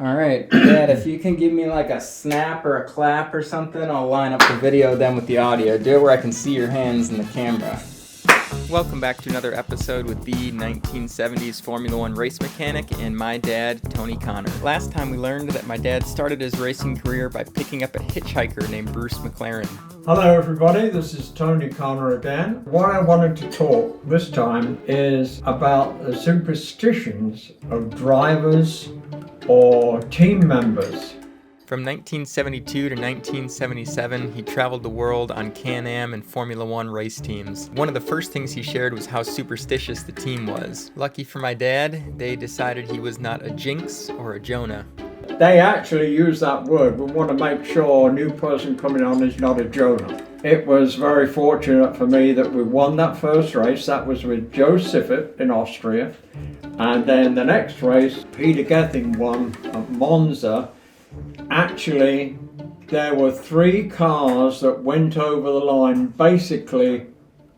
All right, Dad, if you can give me like a snap or a clap or something, I'll line up the video then with the audio. Do it where I can see your hands in the camera. Welcome back to another episode with the 1970s Formula One race mechanic and my dad, Tony Connor. Last time we learned that my dad started his racing career by picking up a hitchhiker named Bruce McLaren. Hello everybody, this is Tony Connor again. What I wanted to talk this time is about the superstitions of drivers or team members. From 1972 to 1977, he traveled the world on Can-Am and Formula One race teams. One of the first things he shared was how superstitious the team was. Lucky for my dad, they decided he was not a jinx or a Jonah. They actually use that word. We want to make sure a new person coming on is not a Jonah. It was very fortunate for me that we won that first race. That was with Joe Siffert in Austria. And then the next race, Peter Getting won at Monza. Actually, there were 3 cars that went over the line basically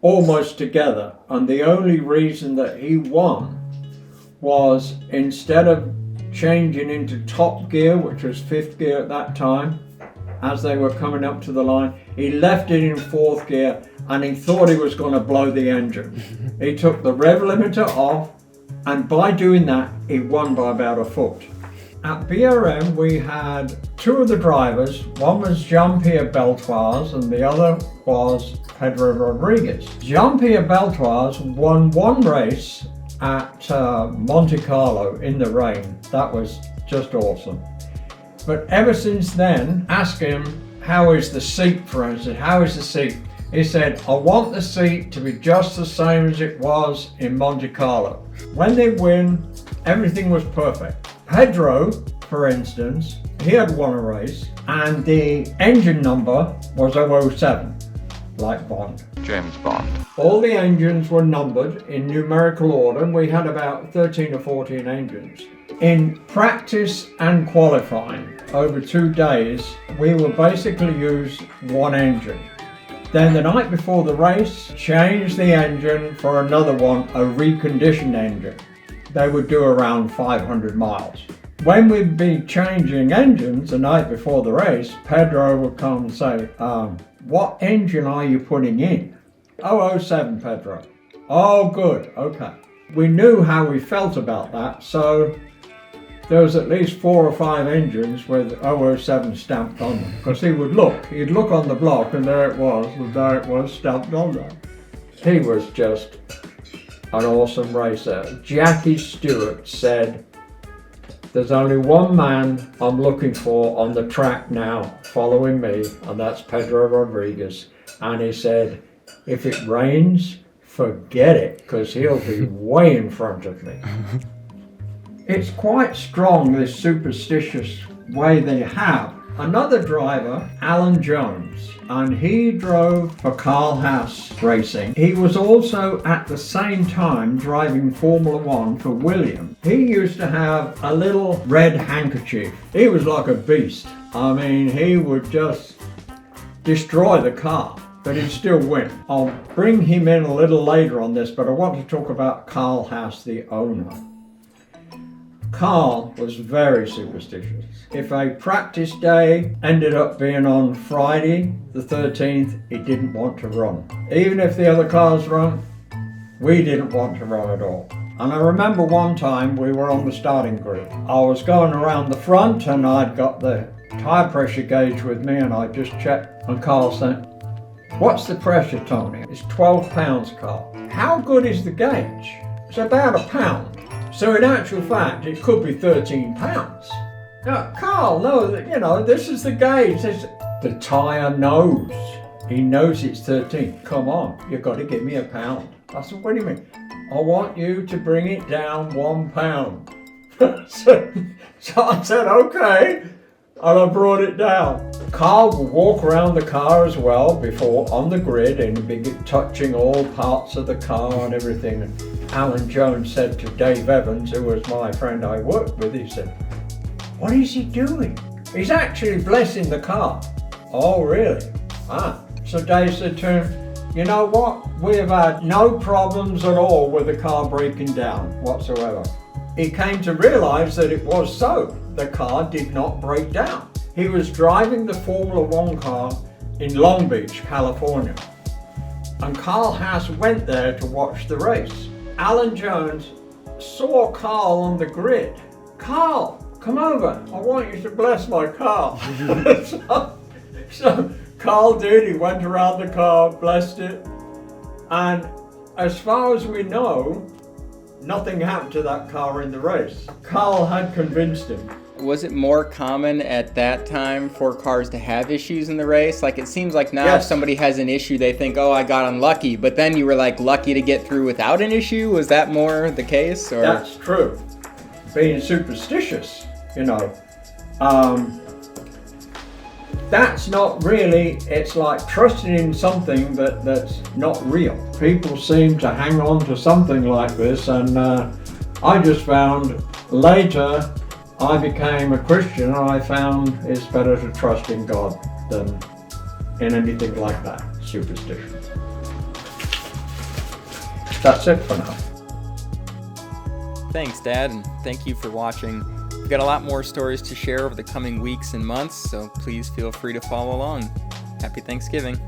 almost together. And the only reason that he won was instead of changing into top gear, which was 5th gear at that time, as they were coming up to the line, he left it in 4th gear and he thought he was going to blow the engine. He took the rev limiter off, and by doing that, he won by about a foot. At BRM, we had 2 of the drivers. One was Jean-Pierre Beltoise and the other was Pedro Rodriguez. Jean-Pierre Beltoise won 1 race at Monte Carlo in the rain. That was just awesome. But ever since then, ask him, how is the seat, for instance? How is the seat? He said, I want the seat to be just the same as it was in Monte Carlo. When they win, everything was perfect. Pedro, for instance, he had won a race and the engine number was 007, like Bond. James Bond. All the engines were numbered in numerical order, and we had about 13 or 14 engines. In practice and qualifying, over 2 days, we would basically use 1 engine. Then the night before the race, change the engine for another one, a reconditioned engine. They would do around 500 miles. When we'd be changing engines the night before the race, Pedro would come and say, what engine are you putting in? 007, Pedro. Oh, good, okay. We knew how we felt about that, so there was at least 4 or 5 engines with 007 stamped on them. Because he'd look on the block and there it was stamped on there. He was just an awesome racer. Jackie Stewart said, there's only one man I'm looking for on the track now, following me, and that's Pedro Rodriguez. And he said, if it rains, forget it, because he'll be way in front of me. It's quite strong, this superstitious way they have. Another driver, Alan Jones, and he drove for Haas Racing. He was also at the same time driving Formula One for Williams. He used to have a little red handkerchief. He was like a beast. I mean, he would just destroy the car, but he'd still win. I'll bring him in a little later on this, but I want to talk about Carl Haas, the owner. Carl was very superstitious. If a practice day ended up being on Friday the 13th, he didn't want to run. Even if the other cars run, we didn't want to run at all. And I remember one time we were on the starting grid. I was going around the front and I'd got the tire pressure gauge with me and I just checked, and Carl said, what's the pressure, Tony? It's 12 pounds, Carl. How good is the gauge? It's about a pound. So in actual fact, it could be 13 pounds. Now, Carl, no, this is the gauge. The tyre knows. He knows it's 13. Come on, you've got to give me a pound. I said, what do you mean? I want you to bring it down 1 pound. so I said, okay. And I brought it down. Carl would walk around the car as well before on the grid and be touching all parts of the car and everything. And Alan Jones said to Dave Evans, who was my friend I worked with, he said, what is he doing? He's actually blessing the car. Oh, really? So Dave said to him, you know what? We have had no problems at all with the car breaking down whatsoever. he came to realize that it was so. The car did not break down. He was driving the Formula One car in Long Beach, California. And Haas went there to watch the race. Alan Jones saw Carl on the grid. Carl, come over. I want you to bless my car. so Carl did. He went around the car, blessed it. And as far as we know, nothing happened to that car in the race. Carl had convinced him. Was it more common at that time for cars to have issues in the race? Like, it seems like now if somebody has an issue, they think, oh, I got unlucky. But then you were like lucky to get through without an issue? Was that more the case? Or? That's true. Being superstitious, that's not really, it's like trusting in something that's not real. People seem to hang on to something like this, and I just found later I became a Christian, and I found it's better to trust in God than in anything like that, superstition. That's it for now. Thanks, Dad, and thank you for watching. We've got a lot more stories to share over the coming weeks and months, so please feel free to follow along. Happy Thanksgiving.